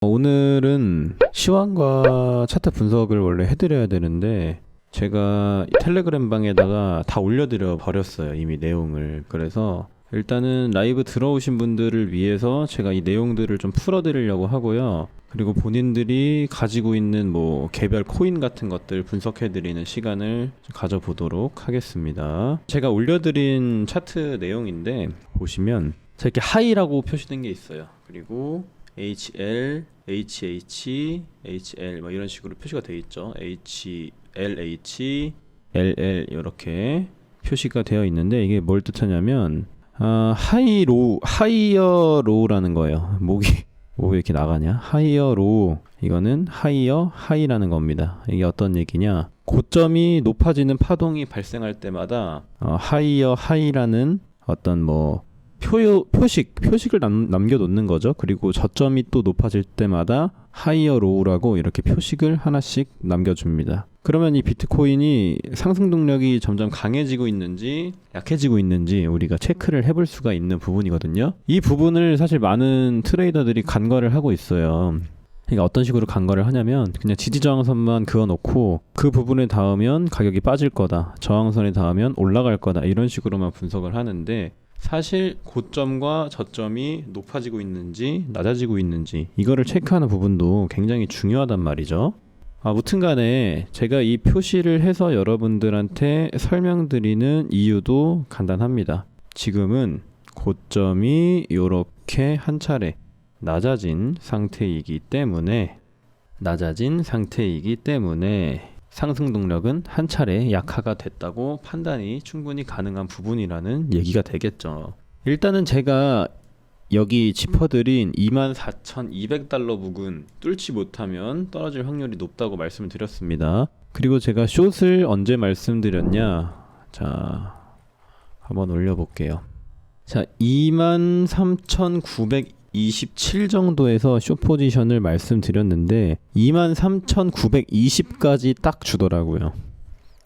오늘은 시황과 차트 분석을 원래 해드려야 되는데 제가 텔레그램 방에다가 다 올려드려 버렸어요, 이미 내용을. 그래서 일단은 라이브 들어오신 분들을 위해서 제가 이 내용들을 좀 풀어드리려고 하고요. 그리고 본인들이 가지고 있는 뭐 개별 코인 같은 것들 분석해드리는 시간을 가져보도록 하겠습니다. 제가 올려드린 차트 내용인데 보시면 자, 이렇게 하이라고 표시된 게 있어요. 그리고 HL, HH, HL 뭐 이런 식으로 표시가 되어 있죠. HLH, LL 이렇게 표시가 되어 있는데 이게 뭘 뜻하냐면 하이로, 하이어 로우라는 거예요. 목이 왜 이렇게 나가냐? 하이어 로우, 이거는 하이어 하이라는 겁니다. 이게 어떤 얘기냐? 고점이 높아지는 파동이 발생할 때마다 하이어 하이라는 어떤 뭐 표식을 남겨놓는 거죠. 그리고 저점이 또 높아질 때마다 하이어 로우라고 이렇게 표식을 하나씩 남겨줍니다. 그러면 이 비트코인이 상승 동력이 점점 강해지고 있는지 약해지고 있는지 우리가 체크를 해볼 수가 있는 부분이거든요. 이 부분을 사실 많은 트레이더들이 간과를 하고 있어요. 그러니까 어떤 식으로 간과를 하냐면 그냥 지지저항선만 그어놓고 그 부분에 닿으면 가격이 빠질 거다, 저항선에 닿으면 올라갈 거다, 이런 식으로만 분석을 하는데 사실 고점과 저점이 높아지고 있는지 낮아지고 있는지 이거를 체크하는 부분도 굉장히 중요하단 말이죠. 무튼간에 제가 이 표시를 해서 여러분들한테 설명드리는 이유도 간단합니다. 지금은 고점이 이렇게 한 차례 낮아진 상태이기 때문에 상승 동력은 한 차례 약화가 됐다고 판단이 충분히 가능한 부분이라는 얘기가 되겠죠. 일단은 제가 여기 짚어드린 24,200달러 부근 뚫지 못하면 떨어질 확률이 높다고 말씀을 드렸습니다. 그리고 제가 숏을 언제 말씀드렸냐? 자, 한번 올려볼게요. 자, 23,927 정도에서 숏 포지션을 말씀드렸는데 23,920까지 딱 주더라고요.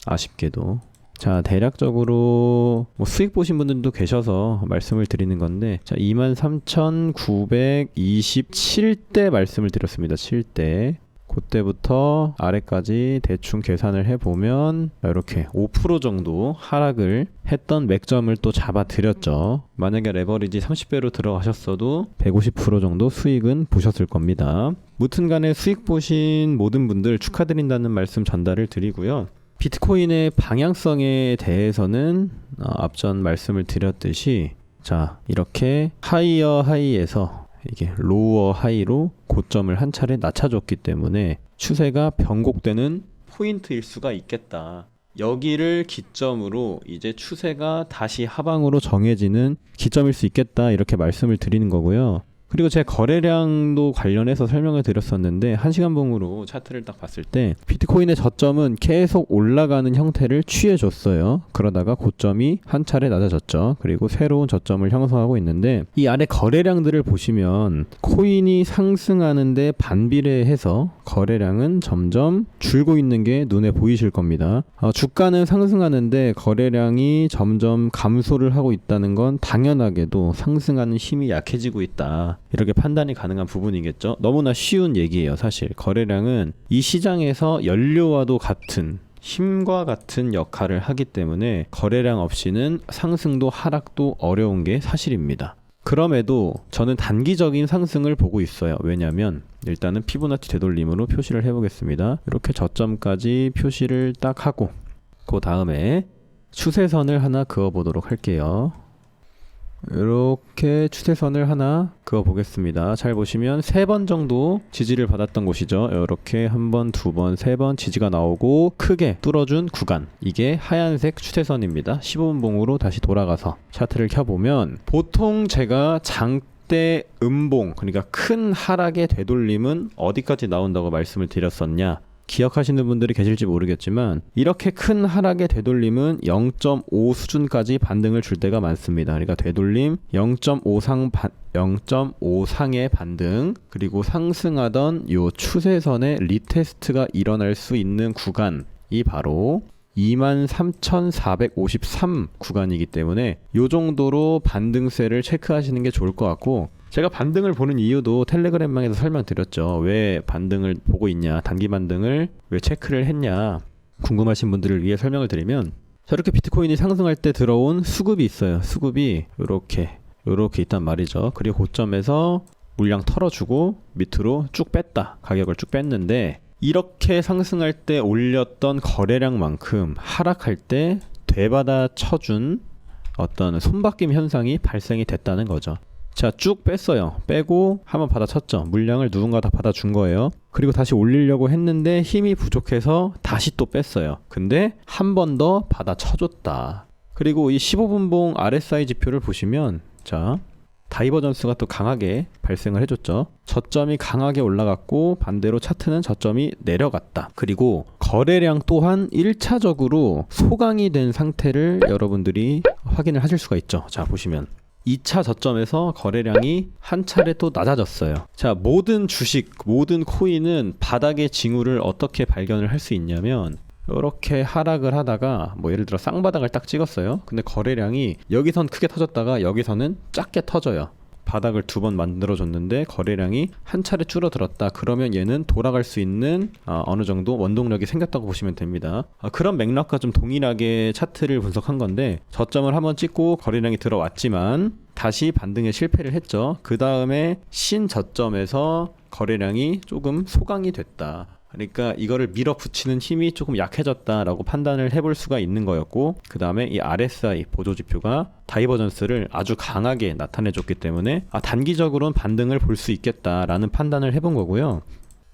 아쉽게도. 자, 대략적으로 뭐 수익 보신 분들도 계셔서 말씀을 드리는 건데, 자, 23,927대 말씀을 드렸습니다. 7대. 그때부터 아래까지 대충 계산을 해보면 이렇게 5% 정도 하락을 했던 맥점을 또 잡아드렸죠. 만약에 레버리지 30배로 들어가셨어도 150% 정도 수익은 보셨을 겁니다. 무튼간에 수익 보신 모든 분들 축하드린다는 말씀 전달을 드리고요. 비트코인의 방향성에 대해서는 앞전 말씀을 드렸듯이 자, 이렇게 하이어 하이에서 이게 로어 하이로 고점을 한 차례 낮춰줬기 때문에 추세가 변곡되는 포인트일 수가 있겠다. 여기를 기점으로 이제 추세가 다시 하방으로 정해지는 기점일 수 있겠다, 이렇게 말씀을 드리는 거고요. 그리고 제 거래량도 관련해서 설명을 드렸었는데 1시간봉으로 차트를 딱 봤을 때 비트코인의 저점은 계속 올라가는 형태를 취해줬어요. 그러다가 고점이 한 차례 낮아졌죠. 그리고 새로운 저점을 형성하고 있는데 이 아래 거래량들을 보시면 코인이 상승하는데 반비례해서 거래량은 점점 줄고 있는 게 눈에 보이실 겁니다. 주가는 상승하는데 거래량이 점점 감소를 하고 있다는 건 당연하게도 상승하는 힘이 약해지고 있다, 이렇게 판단이 가능한 부분이겠죠. 너무나 쉬운 얘기예요. 사실 거래량은 이 시장에서 연료와도 같은 힘과 같은 역할을 하기 때문에 거래량 없이는 상승도 하락도 어려운 게 사실입니다. 그럼에도 저는 단기적인 상승을 보고 있어요. 왜냐하면 일단은 피보나치 되돌림으로 표시를 해보겠습니다. 이렇게 저점까지 표시를 딱 하고 그 다음에 추세선을 하나 그어보도록 할게요. 이렇게 추세선을 하나 그어 보겠습니다. 잘 보시면 3번 정도 지지를 받았던 곳이죠. 이렇게 한 번, 두 번, 3번 지지가 나오고 크게 뚫어준 구간, 이게 하얀색 추세선입니다. 15분 봉으로 다시 돌아가서 차트를 켜보면 보통 제가 장대 음봉, 그러니까 큰 하락의 되돌림은 어디까지 나온다고 말씀을 드렸었냐, 기억하시는 분들이 계실지 모르겠지만 이렇게 큰 하락의 되돌림은 0.5 수준까지 반등을 줄 때가 많습니다. 그러니까 되돌림 0.5 상의 반등, 그리고 상승하던 요 추세선의 리테스트가 일어날 수 있는 구간이 바로 23,453 구간이기 때문에 요 정도로 반등세를 체크하시는 게 좋을 것 같고, 제가 반등을 보는 이유도 텔레그램방에서 설명드렸죠. 왜 반등을 보고 있냐, 단기 반등을 왜 체크를 했냐 궁금하신 분들을 위해 설명을 드리면, 저렇게 비트코인이 상승할 때 들어온 수급이 있어요. 수급이 이렇게 있단 말이죠. 그리고 고점에서 물량 털어주고 밑으로 쭉 뺐다. 가격을 쭉 뺐는데, 이렇게 상승할 때 올렸던 거래량만큼 하락할 때 되받아 쳐준 어떤 손바뀜 현상이 발생이 됐다는 거죠. 자, 쭉 뺐어요. 빼고 한번 받아쳤죠. 물량을 누군가 다 받아준 거예요. 그리고 다시 올리려고 했는데 힘이 부족해서 다시 또 뺐어요. 근데 한 번 더 받아쳐줬다. 그리고 이 15분봉 RSI 지표를 보시면, 자, 다이버전스가 또 강하게 발생을 해줬죠. 저점이 강하게 올라갔고 반대로 차트는 저점이 내려갔다. 그리고 거래량 또한 1차적으로 소강이 된 상태를 여러분들이 확인을 하실 수가 있죠. 자, 보시면 2차 저점에서 거래량이 한 차례 또 낮아졌어요. 자, 모든 주식, 모든 코인은 바닥의 징후를 어떻게 발견을 할 수 있냐면, 이렇게 하락을 하다가 뭐 예를 들어 쌍바닥을 딱 찍었어요. 근데 거래량이 여기선 크게 터졌다가 여기서는 작게 터져요. 바닥을 두 번 만들어줬는데 거래량이 한 차례 줄어들었다. 그러면 얘는 돌아갈 수 있는 어느 정도 원동력이 생겼다고 보시면 됩니다. 그런 맥락과 좀 동일하게 차트를 분석한 건데, 저점을 한번 찍고 거래량이 들어왔지만 다시 반등에 실패를 했죠. 그 다음에 신저점에서 거래량이 조금 소강이 됐다. 그러니까 이거를 밀어붙이는 힘이 조금 약해졌다라고 판단을 해볼 수가 있는 거였고, 그 다음에 이 RSI 보조지표가 다이버전스를 아주 강하게 나타내줬기 때문에 단기적으로는 반등을 볼 수 있겠다라는 판단을 해본 거고요.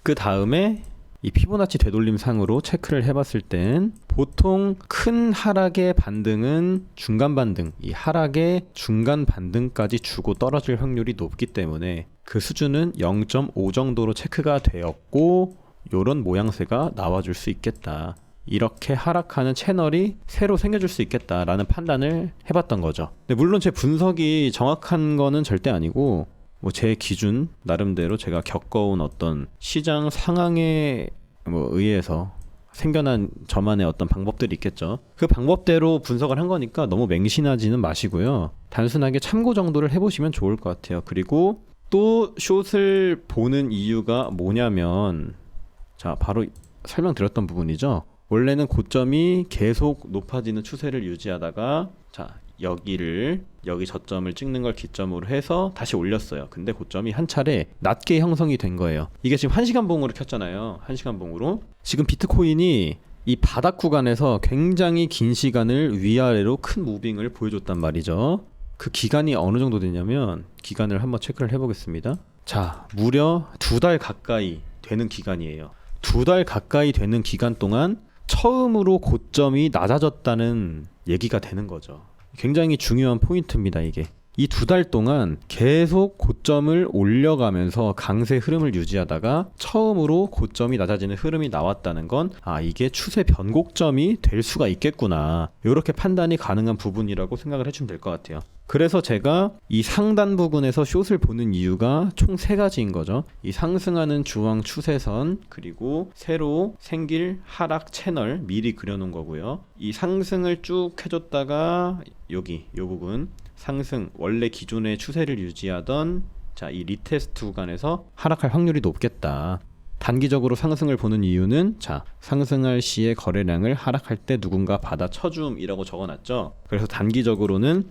그 다음에 이 피보나치 되돌림상으로 체크를 해봤을 땐 보통 큰 하락의 반등은 중간 반등, 이 하락의 중간 반등까지 주고 떨어질 확률이 높기 때문에 그 수준은 0.5 정도로 체크가 되었고, 요런 모양새가 나와줄 수 있겠다. 이렇게 하락하는 채널이 새로 생겨줄 수 있겠다라는 판단을 해봤던 거죠. 근데 물론 제 분석이 정확한 거는 절대 아니고, 뭐 제 기준 나름대로 제가 겪어온 어떤 시장 상황에 의해서 생겨난 저만의 어떤 방법들이 있겠죠. 그 방법대로 분석을 한 거니까 너무 맹신하지는 마시고요. 단순하게 참고 정도를 해보시면 좋을 것 같아요. 그리고 또 숏을 보는 이유가 뭐냐면, 자, 바로 설명드렸던 부분이죠. 원래는 고점이 계속 높아지는 추세를 유지하다가, 자, 여기 저점을 찍는 걸 기점으로 해서 다시 올렸어요. 근데 고점이 한 차례 낮게 형성이 된 거예요. 이게 지금 1시간 봉으로 켰잖아요. 1시간 봉으로. 지금 비트코인이 이 바닥 구간에서 굉장히 긴 시간을 위아래로 큰 무빙을 보여줬단 말이죠. 그 기간이 어느 정도 되냐면, 기간을 한번 체크를 해보겠습니다. 자, 무려 2달 가까이 되는 기간이에요. 2달 가까이 되는 기간 동안 처음으로 고점이 낮아졌다는 얘기가 되는 거죠. 굉장히 중요한 포인트입니다, 이게. 이 2달 동안 계속 고점을 올려가면서 강세 흐름을 유지하다가 처음으로 고점이 낮아지는 흐름이 나왔다는 건, 이게 추세 변곡점이 될 수가 있겠구나, 이렇게 판단이 가능한 부분이라고 생각을 해주면 될 것 같아요. 그래서 제가 이 상단 부분에서 숏을 보는 이유가 총 3가지인 거죠. 이 상승하는 주황 추세선, 그리고 새로 생길 하락 채널 미리 그려놓은 거고요. 이 상승을 쭉 해줬다가 여기 이 부분 상승, 원래 기존의 추세를 유지하던, 자, 이 리테스트 구간에서 하락할 확률이 높겠다. 단기적으로 상승을 보는 이유는, 자, 상승할 시에 거래량을 하락할 때 누군가 받아쳐줌이라고 적어놨죠. 그래서 단기적으로는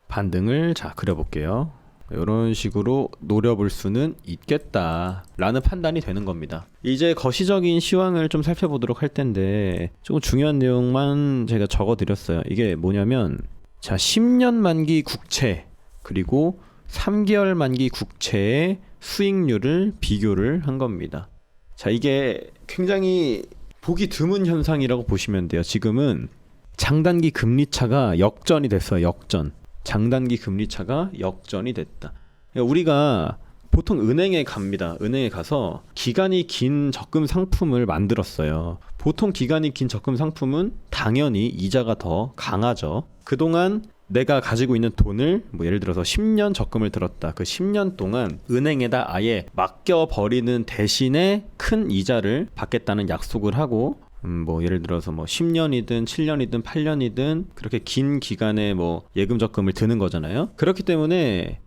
반등을, 자, 그려볼게요. 이런 식으로 노려볼 수는 있겠다 라는 판단이 되는 겁니다. 이제 거시적인 시황을 좀 살펴보도록 할 텐데, 조금 중요한 내용만 제가 적어드렸어요. 이게 뭐냐면, 자, 10년 만기 국채 그리고 3개월 만기 국채의 수익률을 비교를 한 겁니다. 자, 이게 굉장히 보기 드문 현상이라고 보시면 돼요. 지금은 장단기 금리 차가 역전이 됐어요. 역전. 장단기 금리 차가 역전이 됐다. 그러니까 우리가 보통 은행에 갑니다. 은행에 가서 기간이 긴 적금 상품을 만들었어요. 보통 기간이 긴 적금 상품은 당연히 이자가 더 강하죠. 그동안 내가 가지고 있는 돈을 뭐 예를 들어서 10년 적금을 들었다. 그 10년 동안 은행에다 아예 맡겨버리는 대신에 큰 이자를 받겠다는 약속을 하고, 뭐 예를 들어서 뭐 10년이든 7년이든 8년이든 그렇게 긴 기간에 뭐 예금 적금을 드는 거잖아요. 그렇기 때문에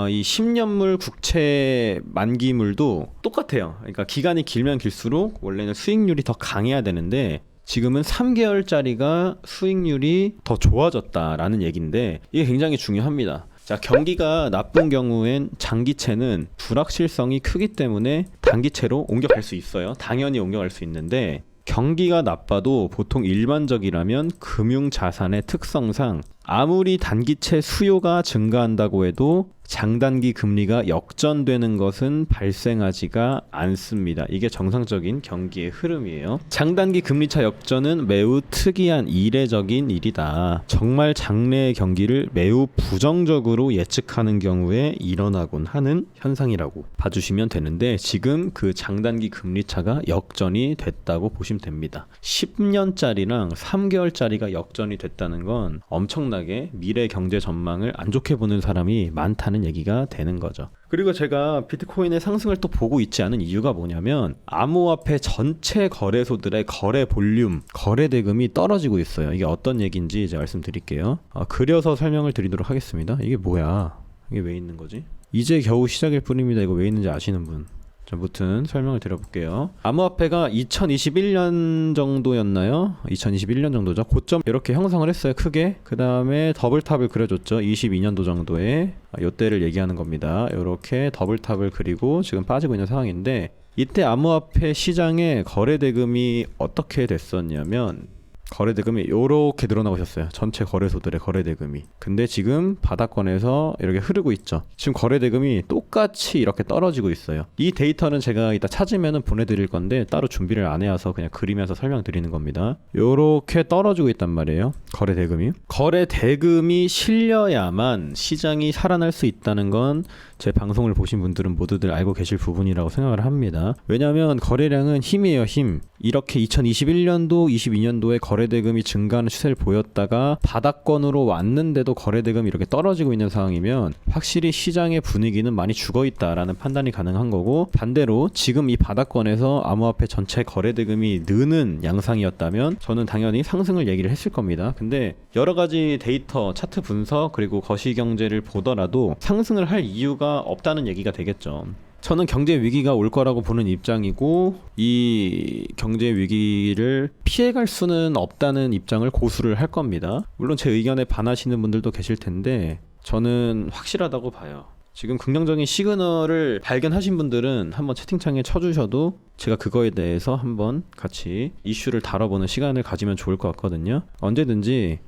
이 10년물 국채 만기물도 똑같아요. 그러니까 기간이 길면 길수록 원래는 수익률이 더 강해야 되는데 지금은 3개월짜리가 수익률이 더 좋아졌다라는 얘기인데 이게 굉장히 중요합니다. 자, 경기가 나쁜 경우엔 장기채는 불확실성이 크기 때문에 단기채로 옮겨갈 수 있어요. 당연히 옮겨갈 수 있는데 경기가 나빠도 보통 일반적이라면 금융자산의 특성상 아무리 단기채 수요가 증가한다고 해도 장단기 금리가 역전되는 것은 발생하지가 않습니다. 이게 정상적인 경기의 흐름이에요. 장단기 금리차 역전은 매우 특이한 이례적인 일이다. 정말 장래의 경기를 매우 부정적으로 예측하는 경우에 일어나곤 하는 현상이라고 봐주시면 되는데 지금 그 장단기 금리차가 역전이 됐다고 보시면 됩니다. 10년짜리랑 3개월짜리가 역전이 됐다는 건 엄청나게 미래 경제 전망을 안 좋게 보는 사람이 많다는 얘기가 되는 거죠. 그리고 제가 비트코인의 상승을 또 보고 있지 않은 이유가 뭐냐면 암호화폐 전체 거래소들의 거래 볼륨, 거래 대금이 떨어지고 있어요. 이게 어떤 얘기인지 이제 말씀드릴게요. 그려서 설명을 드리도록 하겠습니다. 이게 뭐야? 이게 왜 있는 거지? 이제 겨우 시작일 뿐입니다. 이거 왜 있는지 아시는 분? 아무튼 설명을 드려볼게요. 암호화폐가 2021년 정도였나요? 2021년 정도죠. 고점 이렇게 형성을 했어요. 크게. 그 다음에 더블탑을 그려줬죠. 22년도 정도에 요때를 얘기하는 겁니다. 이렇게 더블탑을 그리고 지금 빠지고 있는 상황인데 이때 암호화폐 시장의 거래 대금이 어떻게 됐었냐면 거래 대금이 이렇게 늘어나고 있었어요. 전체 거래소들의 거래 대금이. 근데 지금 바닥권에서 이렇게 흐르고 있죠. 지금 거래 대금이 똑같이 이렇게 떨어지고 있어요. 이 데이터는 제가 이따 찾으면 보내드릴 건데 따로 준비를 안 해와서 그냥 그리면서 설명드리는 겁니다. 이렇게 떨어지고 있단 말이에요. 거래 대금이. 거래 대금이 실려야만 시장이 살아날 수 있다는 건 제 방송을 보신 분들은 모두들 알고 계실 부분이라고 생각을 합니다. 왜냐하면 거래량은 힘이에요. 힘. 이렇게 2021년도, 22년도에 거래대금이 증가하는 추세를 보였다가 바닥권으로 왔는데도 거래대금이 이렇게 떨어지고 있는 상황이면 확실히 시장의 분위기는 많이 죽어있다라는 판단이 가능한 거고 반대로 지금 이 바닥권에서 암호화폐 전체 거래대금이 느는 양상이었다면 저는 당연히 상승을 얘기를 했을 겁니다. 근데 여러 가지 데이터, 차트 분석 그리고 거시경제를 보더라도 상승을 할 이유가 없다는 얘기가 되겠죠. 저는 경제 위기가 올 거라고 보는 입장이고 이 경제 위기를 피해갈 수는 없다는 입장을 고수를 할 겁니다. 물론 제 의견에 반하시는 분들도 계실 텐데 저는 확실하다고 봐요. 지금 긍정적인 시그널을 발견하신 분들은 한번 채팅창에 쳐주셔도 제가 그거에 대해서 한번 같이 이슈를 다뤄보는 시간을 가지면 좋을 것 같거든요. 언제든지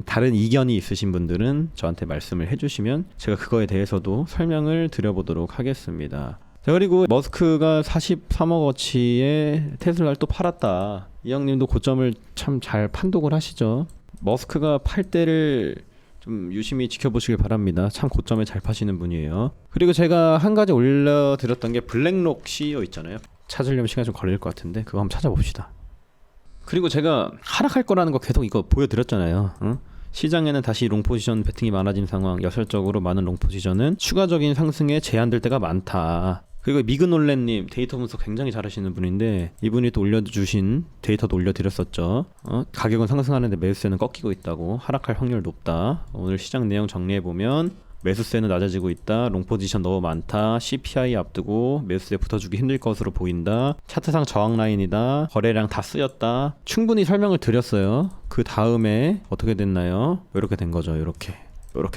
다른 이견이 있으신 분들은 저한테 말씀을 해주시면 제가 그거에 대해서도 설명을 드려보도록 하겠습니다. 자, 그리고 머스크가 43억어치의 테슬라를 또 팔았다. 이 형님도 고점을 참 잘 판독을 하시죠. 머스크가 팔 때를 좀 유심히 지켜보시길 바랍니다. 참 고점에 잘 파시는 분이에요. 그리고 제가 한 가지 올려드렸던 게 블랙록 CEO 있잖아요. 찾으려면 시간이 좀 걸릴 것 같은데 그거 한번 찾아봅시다. 그리고 제가 하락할 거라는 거 계속 이거 보여드렸잖아요. 응? 시장에는 다시 롱포지션 베팅이 많아진 상황, 여설적으로 많은 롱포지션은 추가적인 상승에 제한될 때가 많다. 그리고 미그놀렌님 데이터 분석 굉장히 잘하시는 분인데 이분이 또 올려주신 데이터도 올려드렸었죠. 가격은 상승하는데 매수세는 꺾이고 있다고, 하락할 확률 높다. 오늘 시장 내용 정리해보면 매수세는 낮아지고 있다, 롱포지션 너무 많다, CPI 앞두고 매수세 붙어주기 힘들 것으로 보인다, 차트상 저항 라인이다, 거래량 다 쓰였다. 충분히 설명을 드렸어요. 그 다음에 어떻게 됐나요? 이렇게 된 거죠. 이렇게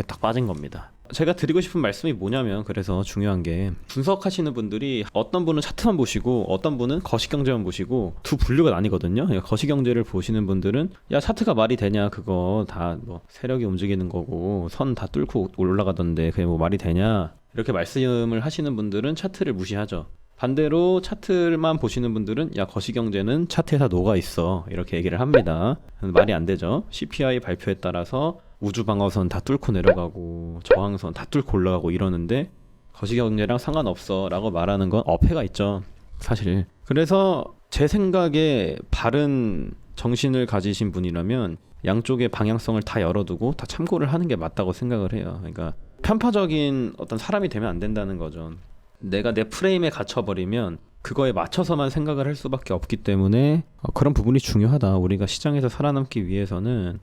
딱 빠진 겁니다. 제가 드리고 싶은 말씀이 뭐냐면, 그래서 중요한 게 분석하시는 분들이 어떤 분은 차트만 보시고 어떤 분은 거시경제만 보시고 두 분류가 나뉘거든요. 거시경제를 보시는 분들은 야 차트가 말이 되냐, 그거 다 뭐 세력이 움직이는 거고 선 다 뚫고 올라가던데 그게 뭐 말이 되냐, 이렇게 말씀을 하시는 분들은 차트를 무시하죠. 반대로 차트만 보시는 분들은 야 거시경제는 차트에 다 녹아있어, 이렇게 얘기를 합니다. 말이 안 되죠. CPI 발표에 따라서 우주방어선 다 뚫고 내려가고 저항선 다 뚫고 올라가고 이러는데 거시경제랑 상관없어 라고 말하는 건 어폐가 있죠, 사실. 그래서 제 생각에 바른 정신을 가지신 분이라면 양쪽의 방향성을 다 열어두고 다 참고를 하는 게 맞다고 생각을 해요. 그러니까 편파적인 어떤 사람이 되면 안 된다는 거죠. 내가 내 프레임에 갇혀버리면 그거에 맞춰서만 생각을 할 수밖에 없기 때문에 그런 부분이 중요하다. 우리가 시장에서 살아남기 위해서는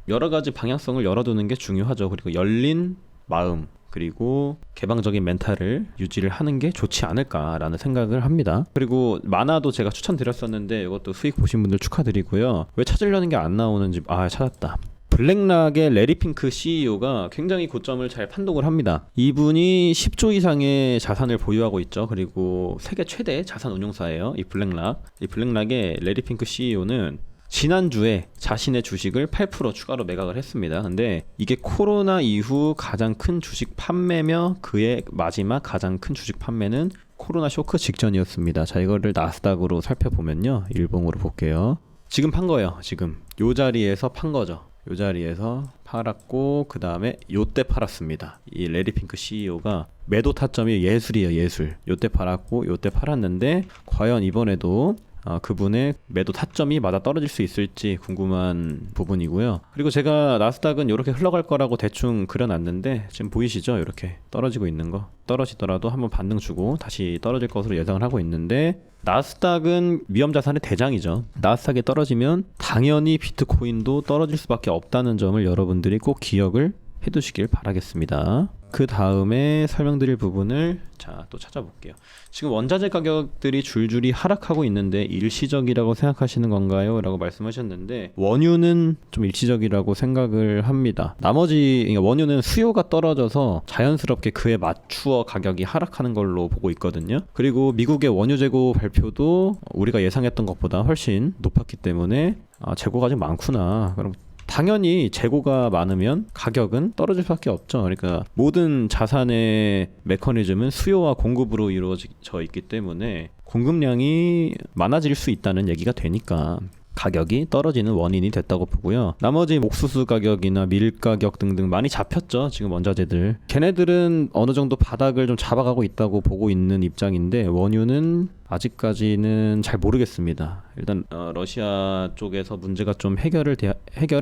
여러 가지 방향성을 열어두는 게 중요하죠. 그리고 열린 마음, 그리고 개방적인 멘탈을 유지를 하는 게 좋지 않을까라는 생각을 합니다. 그리고 만화도 제가 추천드렸었는데 이것도 수익 보신 분들 축하드리고요. 왜 찾으려는 게 안 나오는지 찾았다. 블랙락의 레리 핑크 CEO가 굉장히 고점을 잘 판독을 합니다. 이분이 10조 이상의 자산을 보유하고 있죠. 그리고 세계 최대 자산 운용사예요. 이 블랙락의 레리 핑크 CEO는 지난주에 자신의 주식을 8% 추가로 매각을 했습니다. 근데 이게 코로나 이후 가장 큰 주식 판매며 그의 마지막 가장 큰 주식 판매는 코로나 쇼크 직전이었습니다. 자, 이거를 나스닥으로 살펴보면요. 일봉으로 볼게요. 지금 판 거예요. 지금 요 자리에서 판 거죠. 요 자리에서 팔았고 그 다음에 요때 팔았습니다. 이 레리 핑크 CEO가 매도 타점이 예술이에요. 예술. 요때 팔았고 요때 팔았는데 과연 이번에도 그분의 매도 타점이 맞아 떨어질 수 있을지 궁금한 부분이고요. 그리고 제가 나스닥은 이렇게 흘러갈 거라고 대충 그려놨는데 지금 보이시죠? 이렇게 떨어지고 있는 거. 떨어지더라도 한번 반등 주고 다시 떨어질 것으로 예상을 하고 있는데 나스닥은 위험자산의 대장이죠. 나스닥이 떨어지면 당연히 비트코인도 떨어질 수밖에 없다는 점을 여러분들이 꼭 기억을 해두시길 바라겠습니다. 그 다음에 설명드릴 부분을 또 찾아볼게요. 지금 원자재 가격들이 줄줄이 하락하고 있는데 일시적이라고 생각하시는 건가요? 라고 말씀하셨는데 원유는 좀 일시적이라고 생각을 합니다. 그러니까 원유는 수요가 떨어져서 자연스럽게 그에 맞추어 가격이 하락하는 걸로 보고 있거든요. 그리고 미국의 원유 재고 발표도 우리가 예상했던 것보다 훨씬 높았기 때문에 재고가 아직 많구나. 그럼 당연히 재고가 많으면 가격은 떨어질 수밖에 없죠. 그러니까 모든 자산의 메커니즘은 수요와 공급으로 이루어져 있기 때문에 공급량이 많아질 수 있다는 얘기가 되니까 가격이 떨어지는 원인이 됐다고 보고요. 나머지 옥수수 가격이나 밀 가격 등등 많이 잡혔죠. 지금 원자재들. 걔네들은 어느 정도 바닥을 좀 잡아가고 있다고 보고 있는 입장인데 원유는 아직까지는 잘 모르겠습니다. 일단 러시아 쪽에서 문제가 좀 해결을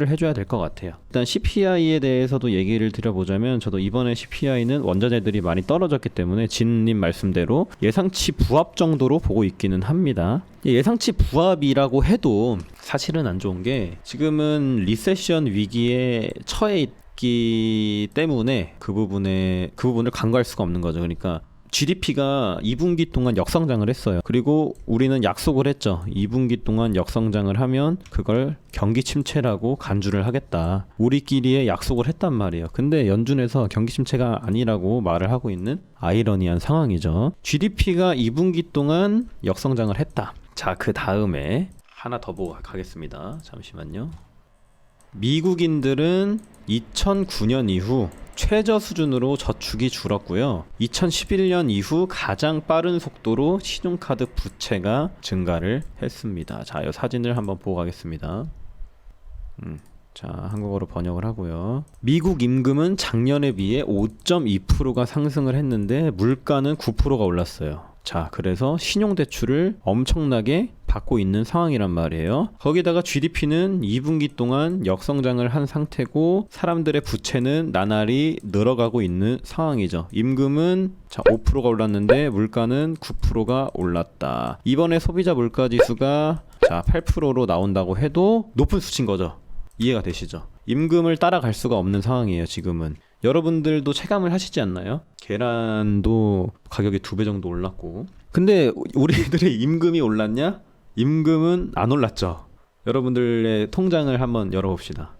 해줘야 될 것 같아요. 일단 CPI에 대해서도 얘기를 드려보자면 저도 이번에 CPI는 원자재들이 많이 떨어졌기 때문에 진님 말씀대로 예상치 부합 정도로 보고 있기는 합니다. 예상치 부합이라고 해도 사실은 안 좋은 게 지금은 리세션 위기에 처해 있기 때문에 그 부분을 간과할 수가 없는 거죠. 그러니까 GDP가 2분기 동안 역성장을 했어요. 그리고 우리는 약속을 했죠. 2분기 동안 역성장을 하면 그걸 경기 침체라고 간주를 하겠다. 우리끼리의 약속을 했단 말이에요. 근데 연준에서 경기 침체가 아니라고 말을 하고 있는 아이러니한 상황이죠. GDP가 2분기 동안 역성장을 했다. 자, 그 다음에 하나 더 보고 가겠습니다. 잠시만요. 미국인들은 2009년 이후 최저 수준으로 저축이 줄었고요. 2011년 이후 가장 빠른 속도로 신용카드 부채가 증가를 했습니다. 자, 이 사진을 한번 보고 가겠습니다. 자, 한국어로 번역을 하고요. 미국 임금은 작년에 비해 5.2%가 상승을 했는데 물가는 9%가 올랐어요. 자, 그래서 신용대출을 엄청나게 받고 있는 상황이란 말이에요. 거기다가 GDP는 2분기 동안 역성장을 한 상태고 사람들의 부채는 나날이 늘어가고 있는 상황이죠. 임금은 5%가 올랐는데 물가는 9%가 올랐다. 이번에 소비자 물가지수가 8%로 나온다고 해도 높은 수치인 거죠. 이해가 되시죠? 임금을 따라갈 수가 없는 상황이에요. 지금은. 여러분들도 체감을 하시지 않나요? 계란도 가격이 2배 정도 올랐고 근데 우리들의 임금이 올랐냐? 임금은 안 올랐죠. 여러분들의 통장을 한번 열어봅시다.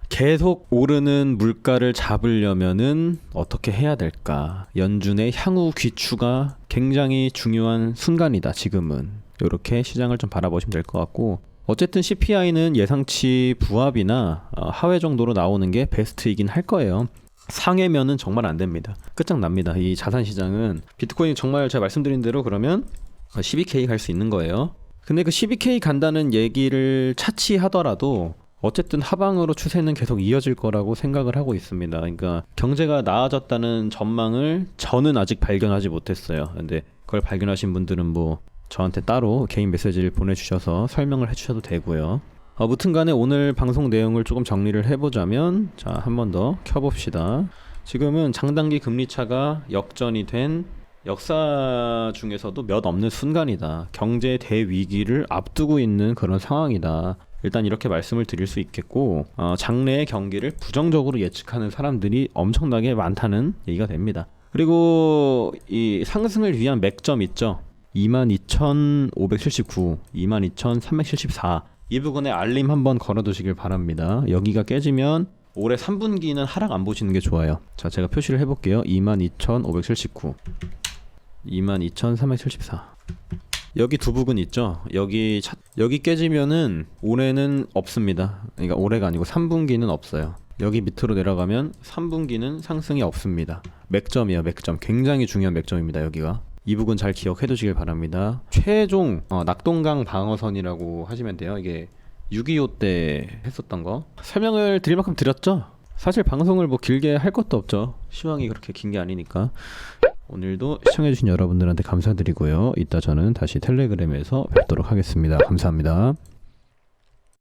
계속 오르는 물가를 잡으려면은 어떻게 해야 될까? 연준의 향후 귀추가 굉장히 중요한 순간이다. 지금은 이렇게 시장을 좀 바라보시면 될 것 같고 어쨌든 CPI는 예상치 부합이나 하회 정도로 나오는 게 베스트이긴 할 거예요. 상회면은 정말 안 됩니다. 끝장납니다. 이 자산 시장은 비트코인이 정말 제가 말씀드린 대로 그러면 12K 갈 수 있는 거예요. 근데 그 12K 간다는 얘기를 차치하더라도 어쨌든 하방으로 추세는 계속 이어질 거라고 생각을 하고 있습니다. 그러니까 경제가 나아졌다는 전망을 저는 아직 발견하지 못했어요. 근데 그걸 발견하신 분들은 뭐 저한테 따로 개인 메시지를 보내주셔서 설명을 해주셔도 되고요. 무튼간에 오늘 방송 내용을 조금 정리를 해보자면 자, 한 번 더 켜봅시다. 지금은 장단기 금리차가 역전이 된 역사 중에서도 몇 없는 순간이다. 경제 대위기를 앞두고 있는 그런 상황이다. 일단 이렇게 말씀을 드릴 수 있겠고, 장래의 경기를 부정적으로 예측하는 사람들이 엄청나게 많다는 얘기가 됩니다. 그리고 이 상승을 위한 맥점 있죠. 22,579, 22,374 이 부분에 알림 한번 걸어두시길 바랍니다. 여기가 깨지면 올해 3분기는 하락 안 보시는 게 좋아요. 자, 제가 표시를 해볼게요. 22,579, 22,374. 여기 두 부분 있죠. 여기 깨지면은 올해는 없습니다. 그러니까 올해가 아니고 3분기는 없어요. 여기 밑으로 내려가면 3분기는 상승이 없습니다. 맥점이에요. 맥점. 굉장히 중요한 맥점입니다. 여기가. 이 부분 잘 기억해 두시길 바랍니다. 최종 낙동강 방어선이라고 하시면 돼요. 이게 6.25 때 했었던 거 설명을 드릴 만큼 드렸죠. 사실 방송을 뭐 길게 할 것도 없죠. 시황이 그렇게 긴 게 아니니까. 오늘도 시청해주신 여러분들한테 감사드리고요. 이따 저는 다시 텔레그램에서 뵙도록 하겠습니다. 감사합니다.